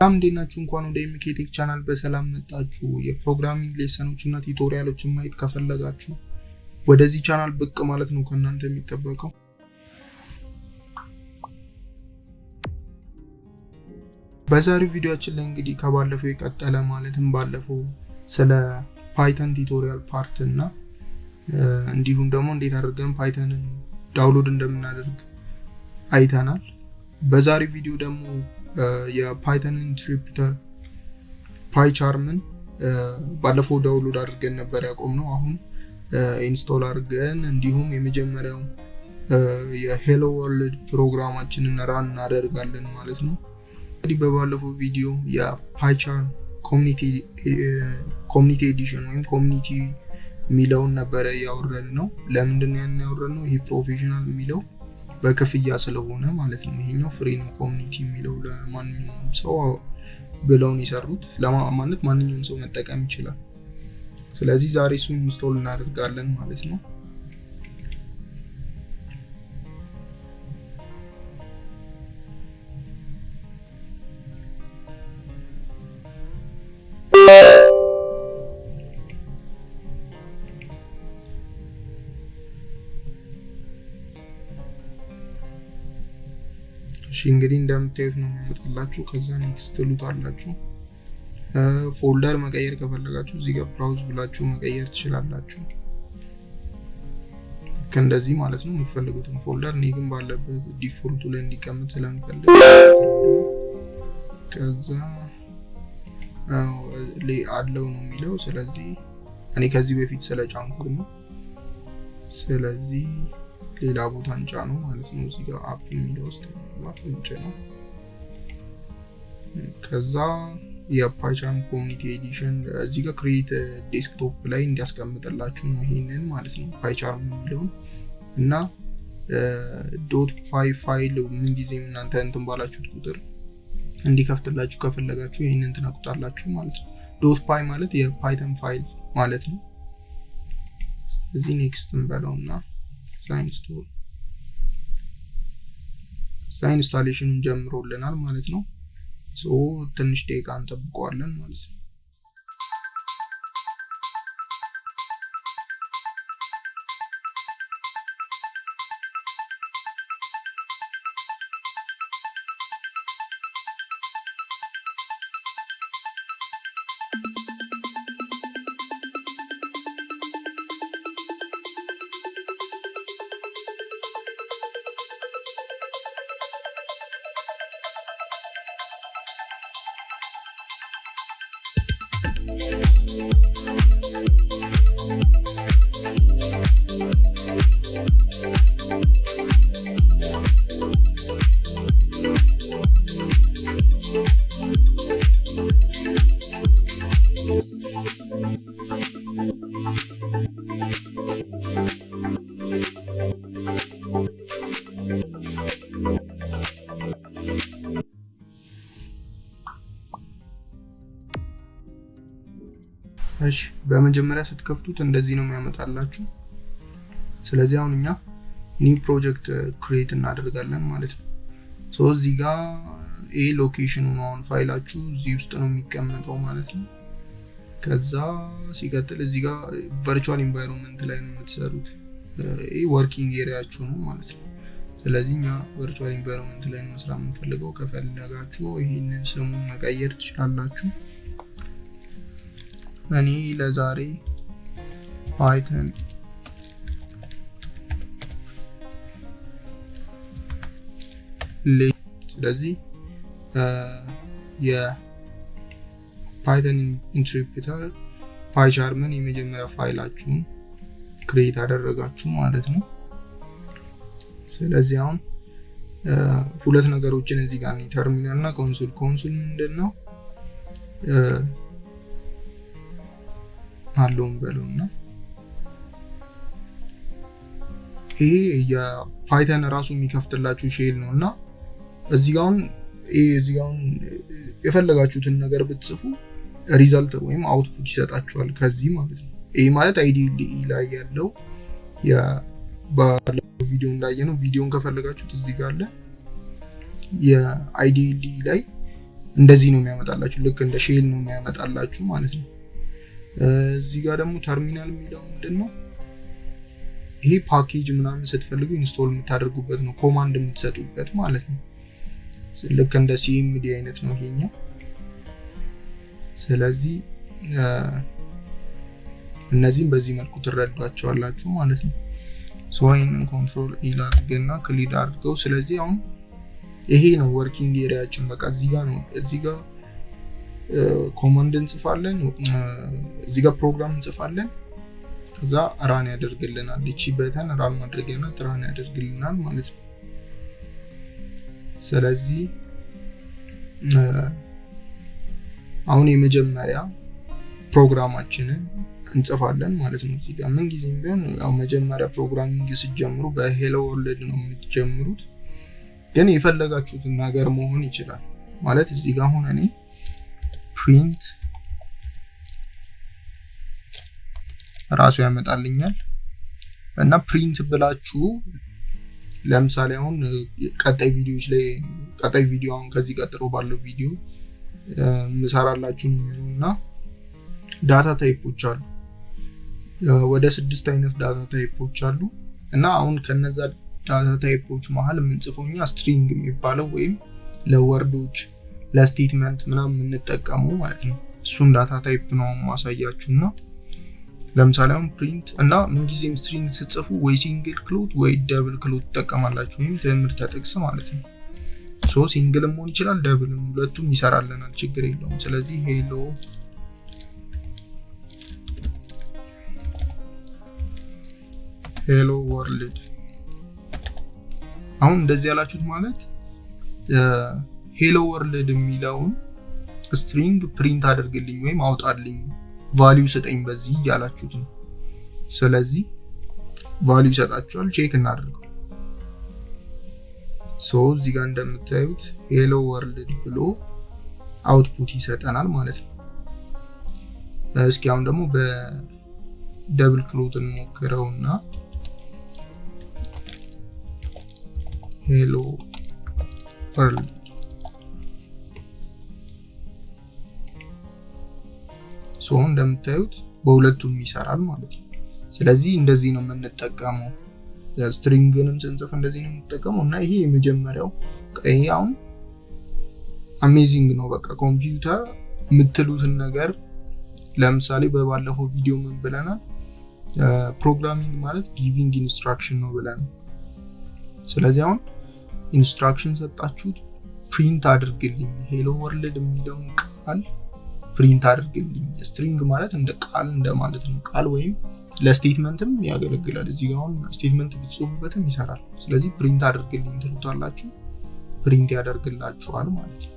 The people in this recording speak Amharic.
እንዴት ናችሁ? እንኳን ወደ ኤምኬቴክ ቻናል በሰላም መጣችሁ። የፕሮግራሚንግ ሌሰኖችና ቱቶሪያሎችን ማየት ከፈለጋችሁ ወደዚህ ቻናል ብቅ ማለት ነው ከእናንተ የሚጠበቀው። በዛሬው ቪዲዮአችን ላይ እንግዲህ ከባለፈው የቀጠለ ማለትም ባለፈው ስለ ፓይተን ቱቶሪያል ፓርት እና እንዲሁም ደግሞ እንዴት አድርገን ፓይተንን ዳውንሎድ እንደምናደርግ አይተናል። በዛሬው ቪዲዮ ደግሞ የፓይተን ኢንተርፕሪተር ፓይቻርምን ባለፈው ዳውንሎድ አድርገን ነበር ያቆምነው። አሁን ኢንስቶል አድርገን እንዲሁም የመጀመሪያው የሄሎ ወርልድ ፕሮግራማችንን ራን እናደርጋለን ማለት ነው። እንግዲህ በባለፈው ቪዲዮ የፓይቻርም ኮሚኒቲ ኤዲሽን ወይም ኮሚኒቲ ሚለውን ነበር ያወረድነው። ለምንድን ነው ያወረድነው? ይሄ ፕሮፌሽናል ሚለው በክፍያ ስለሆነ ማለት ነው። ይሄኛው ፍሪ ነው። ኮሚኒቲ ሚለው ለማንኛውም ሰው ብለውን ይሰሩት ለማለት ማንኛውም ሰው መጠቀም ይችላል። ስለዚህ ዛሬ እሱን ኢንስቶል እናደርጋለን ማለት ነው። እንግዲህ እንደምታዩት ነው የሚመጣላችሁ። ከዛ ኔክስት ትሉታላችሁ። ፎልደር መቀየር ከፈለጋችሁ እዚህ ጋር ብራውዝ ብላችሁ መቀየር ትችላላችሁ። ከእንደዚህ ማለት ነው የምትፈልጉትን ፎልደር። እኔ ግን ባለበት ዲፎልቱ ላይ እንዲቀመጥ ስለምፈልግ ከዛ ላይ አለው ነው የሚለው። ስለዚህ እኔ ከዚህ በፊት ስለጫንኩት ነው። ስለዚህ ሌላ ቦታ እንጫነው ማለት ነው። እዚህ ጋር አፕ የሚለው ውስጥ ነው። ከዛ የፓይቻርም ኮሚኒቲ ኤዲሽን እዚህ ጋር ክሬት ዴስክቶፕ ላይ እንዲያስቀምጥላችሁ ነው ይሄንን ማለት ነው። ፓይቻርም የሚለውን እና .py ፋይል ምን ጊዜም እናንተ እንትን ባላችሁት ቁጥር እንዲከፍትላችሁ ከፈለጋችሁ ይሄንን ትነኩታላችሁ ማለት ነው። .py ማለት የፓይተን ፋይል ማለት ነው። እዚህ ኔክስት እንበለውና ኢንስታሌሽኑን ጀምሮልናል ማለት ነው። ትንሽ ደቂቃ እንጠብቀዋለን ማለት ነው። እሺ በመጀመሪያ ስትከፍቱት እንደዚህ ነው የሚያመጣላችሁ። ስለዚህ አሁን እኛ ኒው ፕሮጀክት ክሬት እናደርጋለን ማለት ነው። እዚህ ጋር ኤ ሎኬሽኑ ነው አሁን ፋይላችሁ እዚህ ውስጥ ነው የሚቀመጠው ማለት ነው። ከዛ ሲቀጥል እዚህ ጋር ቨርቹዋል ኢንቫይሮንመንት ላይ ነው የምትሰሩት። ይሄ ወርኪንግ ኤሪያችሁ ነው ማለት ነው። ስለዚህ እኛ ቨርቹዋል ኢንቫይሮንመንት ላይ ነው መስራት የምንፈልገው። ከፈለጋችሁ ይሄንን ስሙን መቀየር ትችላላችሁ። እኔ ለዛሬ ፓይተን ስለዚህ የፓይተን ኢንተርፕሪተር ፓይቻርምን የመጀመሪያ ፋይላችሁን ክሬት አደረጋችሁ ማለት ነው። ስለዚህ አሁን ሁለት ነገሮችን እዚህ ጋር ነው፣ ተርሚናል እና ኮንሶል። ኮንሶል ምንድነው? አለውን በለውና ይሄ የፓይተን ራሱ የሚከፍትላችሁ ሼል ነውና እዚህ ጋር የፈለጋችሁትን ነገር ብትጽፉ ሪዛልት ወይም አውትፑት ይሰጣችኋል ከዚህ ማለት ነው። ይሄ ማለት አይዲኢ ላይ ያለው ባለፈው ቪዲዮ እንዳየነው ቪዲዮን ከፈለጋችሁት እዚህ ጋር አለ። የአይዲኢ ላይ እንደዚህ ነው የሚያመጣላችሁ ልክ እንደ ሼል ነው የሚያመጣላችሁ ማለት ነው እዚህ ጋር ደግሞ ተርሚናል የሚለው ምንድነው ይሄ ፓኬጅ ምናምን ስትፈልጉ ኢንስቶል የምታደርጉበት ነው ኮማንድ የምትሰጡበት ማለት ነው ልክ እንደ cmd አይነት ነው ይሄኛው ስለዚህ እነዚህን በዚህ መልኩ ትረዷቸዋላችሁ ማለት ነው ሶ ይሄንን ኮንትሮል ኤል አድርገና ክሊድ አድርገው ስለዚህ አሁን ይሄ ነው ወርኪንግ ኤሪያችን በቃ እዚህ ጋር ነው እዚህ ጋር ኮማንድ እንጽፋለን እዚህ ጋር ፕሮግራም እንጽፋለን ከዛ ራን ያደርግልናል እቺ በተን ራን ማድረግና ራን ያደርግልናል ማለት ነው ስለዚህ አሁን የመጀመሪያ ፕሮግራማችንን እንጽፋለን ማለት ነው እዚህ ጋር ምን ጊዜም ቢሆን ያው መጀመሪያ ፕሮግራሚንግ ሲጀምሩ በሄሎ ወርልድ ነው የምትጀምሩት ግን የፈለጋችሁትን ነገር መሆን ይችላል ማለት እዚህ ጋር ሆነ እኔ print ራሱ ያመጣልኛል እና print ብላችሁ ለምሳሌ አሁን ቀጣይ ቪዲዮዎች ላይ ቀጣይ ቪዲዮውን ከዚህ ቀጥሎ ባለው ቪዲዮ ምሰራላችሁ ነውና ዳታ ታይፖች አሉ ወደ 6 አይነት ዳታ ታይፖች አሉ እና አሁን ከነዛ ዳታ ታይፖች መሃል የምንጽፈውኛ string የሚባለው ወይም ለወርዶች ለስቴትመንት ምናምን እንጠቀመው ማለት ነው እሱን ዳታ ታይፕ ነው ማሳያችሁና ለምሳሌ አሁን print እና ምን ጊዜም string ስትጽፉ ወይ ሲንግል ክሎት ወይ ደብል ክሎት ተጠቀማላችሁ ወይም ትምህርት ተጠቅስ ማለት ነው ሶ ሲንግል መሆን ይችላል ደብል ሁለቱም ይሰራልናል ችግር የለውም ስለዚህ hello world አሁን እንደዚህ ያላችሁት ማለት hello world የሚለውን string print አድርግልኝ ወይም አውጣልኝ ቫልዩ ሰጠኝ በዚህ ያላችሁት ነው ስለዚህ ቫልዩ ሰጣችኋል ቼክ እናድርገው ሶ እዚህ ጋር እንደምታዩት hello world ብሎ አውትፑት ይሰጠናል ማለት ነው እስኪ አሁን ደግሞ በደብል ክሎት እንሞክረውና hello world ሶ እንደምታዩት በሁለቱም ይሰራል ማለት ነው ስለዚህ እንደዚህ ነው የምንጠቀመው ስትሪንግንም ስንጽፍ እንደዚህ ነው የምንጠቀመው እና ይሄ የመጀመሪያው አሁን አሜዚንግ ነው በቃ ኮምፒውተር የምትሉትን ነገር ለምሳሌ በባለፈው ቪዲዮ ምን ብለናል ፕሮግራሚንግ ማለት ጊቪንግ ኢንስትራክሽን ነው ብለናል ስለዚህ አሁን ኢንስትራክሽን ሰጣችሁት ፕሪንት አድርግልኝ ሄሎ ወርልድ የሚለውን ቃል ፕሪንት አድርግልኝ ስትሪንግ ማለት እንደ ቃል እንደ ማለት ነው ቃል ወይም ለስቴትመንትም ያገለግላል እዚህ ጋር አሁን ስቴትመንት ብትጽፉበትም ይሰራል ስለዚህ ፕሪንት አድርግልኝ ትሉታላችሁ ፕሪንት ያደርግላችኋል ማለት ነው